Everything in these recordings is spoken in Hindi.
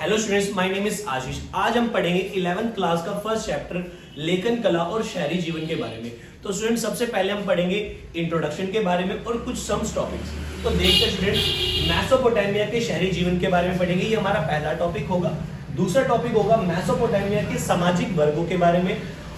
Hello students, my name is Ashish. आज हम पढ़ेंगे 11th क्लास का फर्स्ट चैप्टर लेखन कला और शहरी जीवन के बारे में। तो स्टूडेंट्स, सबसे पहले हम पढ़ेंगे इंट्रोडक्शन के बारे में और कुछ सम्स टॉपिक्स। तो देखते हैं स्टूडेंट्स, मेसोपोटामिया के शहरी जीवन के बारे में पढ़ेंगे। ये हमारा पहला टॉपिक होगा। दूसरा टॉपिक होगा मेसोपोटामिया के सामाजिक वर्गों के बारे में,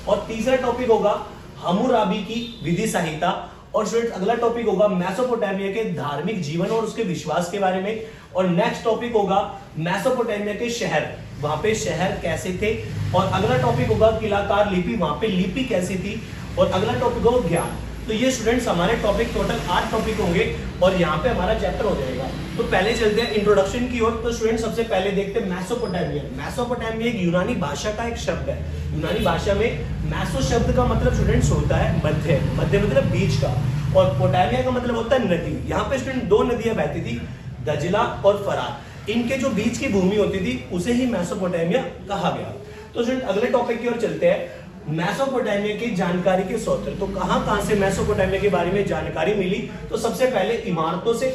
और तीसरा टॉपिक होगा हम्मुराबी की विधि संहिता। और स्टूडेंट्स, अगला टॉपिक होगा मेसोपोटामिया के धार्मिक जीवन और उसके विश्वास के बारे में। और नेक्स्ट टॉपिक होगा मेसोपोटामिया के शहर, वहां पे शहर कैसे थे। और अगला टॉपिक होगा किलाकार लिपि, वहां पे लिपि कैसी थी। और अगला टॉपिक होगा ज्ञान। तो ये स्टूडेंट्स हमारे टॉपिक टोटल 8 टॉपिक होंगे और यहाँ पे हमारा चैप्टर हो जाएगा। तो पहले चलते हैं इंट्रोडक्शन की ओर। तो स्टूडेंट्स, सबसे पहले देखते हैं मेसोपोटामिया। मेसोपोटामिया एक यूनानी भाषा का एक शब्द है। यूनानी भाषा में मेसो शब्द का मतलब स्टूडेंट्स होता है मध्य। मध्य मतलब बीच का, और पोटामिया का मतलब होता है नदी। यहाँ पे स्टूडेंट 2 नदियां बहती थी, दजला और फरात। इनके जो बीच की भूमि होती थी उसे ही मेसोपोटामिया कहा गया। तो स्टूडेंट, अगले टॉपिक की ओर चलते हैं, मेसोपोटामिया की जानकारी के स्रोत। तो कहां से मेसोपोटामिया के बारे में जानकारी मिली? तो सबसे पहले इमारतों से,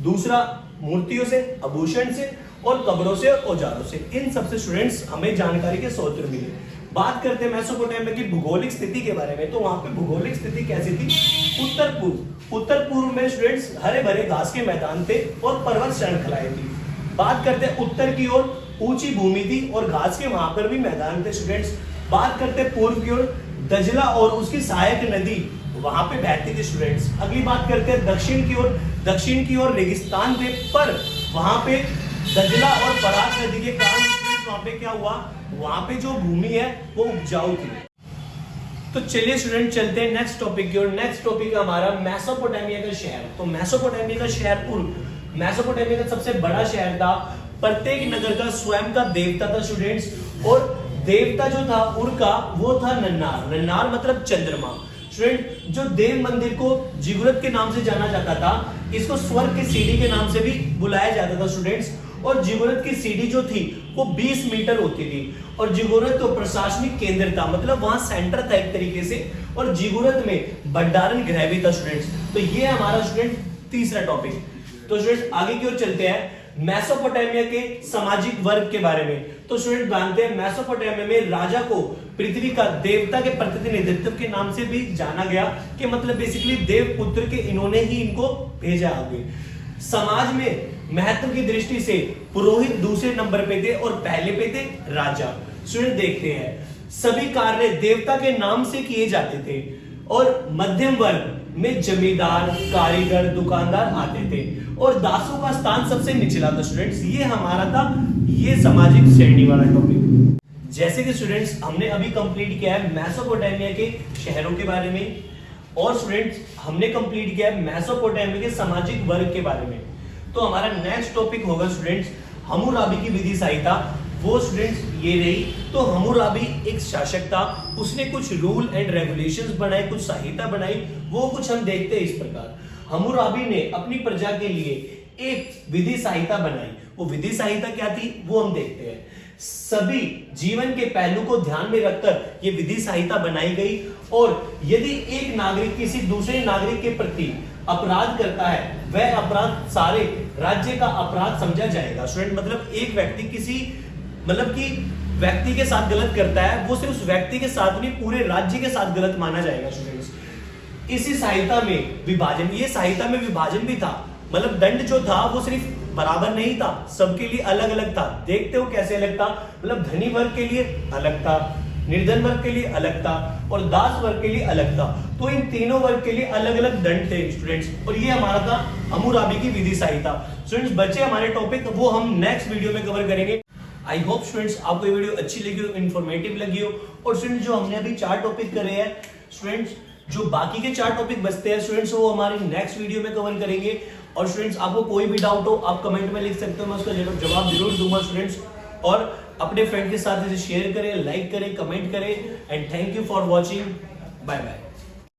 दूसरा मूर्तियों से, आभूषण से, और कब्रों से और औजारों से। इन सबसे स्टूडेंट्स हमें जानकारी के स्रोत मिले। बात करते हैं मेसोपोटामिया की भौगोलिक स्थिति के बारे में। तो वहां पे भौगोलिक स्थिति कैसी थी? उत्तर पूर्व में स्टूडेंट्स हरे भरे घास के मैदान थे और पर्वत श्रृंखलाएं थी। बात करते हैं उत्तर की ओर, ऊंची भूमि थी और घास के वहां पर भी मैदान थे स्टूडेंट्स। बात करते हैं पूर्व की ओर, दजला और उसकी सहायक नदी वहां पे बहती थी स्टूडेंट्स। अगली बात करते हैं दक्षिण की ओर रेगिस्तान थे, पर वहां पे दजला और फरात नदी के कारण वहां पे क्या हुआ, वहां पे जो भूमि है वो उपजाऊ थी। तो चलिए स्टूडेंट, चलते हैं नेक्स्ट टॉपिक की ओर। नेक्स्ट टॉपिक है हमारा मेसोपोटामिया का शहर। तो मेसोपोटामिया का शहर मेसोपोटामिया का सबसे बड़ा शहर था। प्रत्येक नगर का स्वयं का देवता था स्टूडेंट्स, और देवता जो था उनका वो था नन्नार। नन्नार मतलब चंद्रमा। स्टूडेंट, जो देव मंदिर को जिगुरत के नाम से जाना जाता था, इसको स्वर्ग की सीढ़ी के नाम से भी बुलाया जाता था स्टूडेंट्स। और जिगुरत की सीढ़ी जो थी वो 20 मीटर होती थी। और जिगुरत तो प्रशासनिक केंद्र था, मतलब वहां सेंटर था एक तरीके से। और जिगुरत में भंडारण गृह भी था स्टूडेंट्स। तो ये हमारा स्टूडेंट तीसरा टॉपिक। तो स्टूडेंट, आगे की ओर चलते हैं मेसोपोटामिया के सामाजिक वर्ग के बारे में। तो स्टूडेंट, जानते हैं मेसोपोटामिया में राजा को पृथ्वी का देवता के प्रतिनिधित्व के नाम से भी जाना गया, कि मतलब बेसिकली देव पुत्र के इन्होंने ही इनको भेजा आगे। समाज में महत्व की दृष्टि से पुरोहित दूसरे नंबर पे थे और पहले पे थे राजा। स्टूडेंट, देखते हैं सभी कार्य देवता के नाम से किए जाते थे, और मध्यम वर्ग में जमींदार, कारीगर, दुकानदार आते थे, और दासों का स्थान सबसे निचला था स्टूडेंट्स। ये हमारा था ये सामाजिक श्रेणी वाला टॉपिक। जैसे कि स्टूडेंट्स, हमने अभी कंप्लीट किया है मेसोपोटामिया के शहरों के बारे में, और स्टूडेंट्स हमने कंप्लीट किया है मेसोपोटामिया के सामाजिक वर्ग के बारे में। तो हमारा नेक्स्ट टॉपिक होगा स्टूडेंट्स हम्मुराबी की विधि संहिता। वो स्टूडेंट्स ये रही। तो हम्मुराबी एक शासक था, उसने कुछ रूल एंड रेगुलेशंस बनाए, कुछ संहिता बनाई। वो कुछ हम देखते हैं इस प्रकार। हम्मुराबी ने अपनी प्रजा के लिए एक विधि संहिता बनाई। वो विधि संहिता क्या थी वो हम देखते हैं। सभी जीवन के पहलू को ध्यान में रखकर ये विधि संहिता बनाई गई। और यदि एक नागरिक किसी दूसरे नागरिक के प्रति अपराध करता है, वह अपराध सारे राज्य का अपराध समझा जाएगा। स्टूडेंट, मतलब एक व्यक्ति किसी व्यक्ति के साथ गलत करता है, वो सिर्फ उस व्यक्ति के साथ नहीं पूरे राज्य के साथ गलत माना जाएगा स्टूडेंट्स। इसी संहिता में विभाजन, ये संहिता में विभाजन भी था, मतलब दंड जो था वो सिर्फ बराबर नहीं था, सबके लिए अलग अलग था। देखते हो कैसे अलग था, मतलब धनी वर्ग के लिए अलग था, निर्धन वर्ग के लिए अलग था, और दास वर्ग के लिए अलग था। तो इन तीनों वर्ग के लिए अलग अलग दंड थे स्टूडेंट्स। और ये हमारा था हम्मुराबी की विधि संहिता। स्टूडेंट्स, बचे हमारे टॉपिक, वो हम नेक्स्ट वीडियो में कवर करेंगे। आई होप स्टूडेंट्स आपको ये वीडियो अच्छी लगी हो, इन्फॉर्मेटिव लगी हो। और स्टूडेंट्स, जो हमने अभी 4 टॉपिक करे हैं स्टूडेंट्स, जो बाकी के 4 टॉपिक बचते हैं स्टूडेंट्स, वो हमारे नेक्स्ट वीडियो में कवर करेंगे। और स्टूडेंट्स, आपको कोई भी डाउट हो आप कमेंट में लिख सकते हो, मैं उसका जवाब जरूर दूंगा स्टूडेंट्स। और अपने फ्रेंड के साथ इसे शेयर करें, लाइक करें, कमेंट करें। And thank you for watching. Bye bye.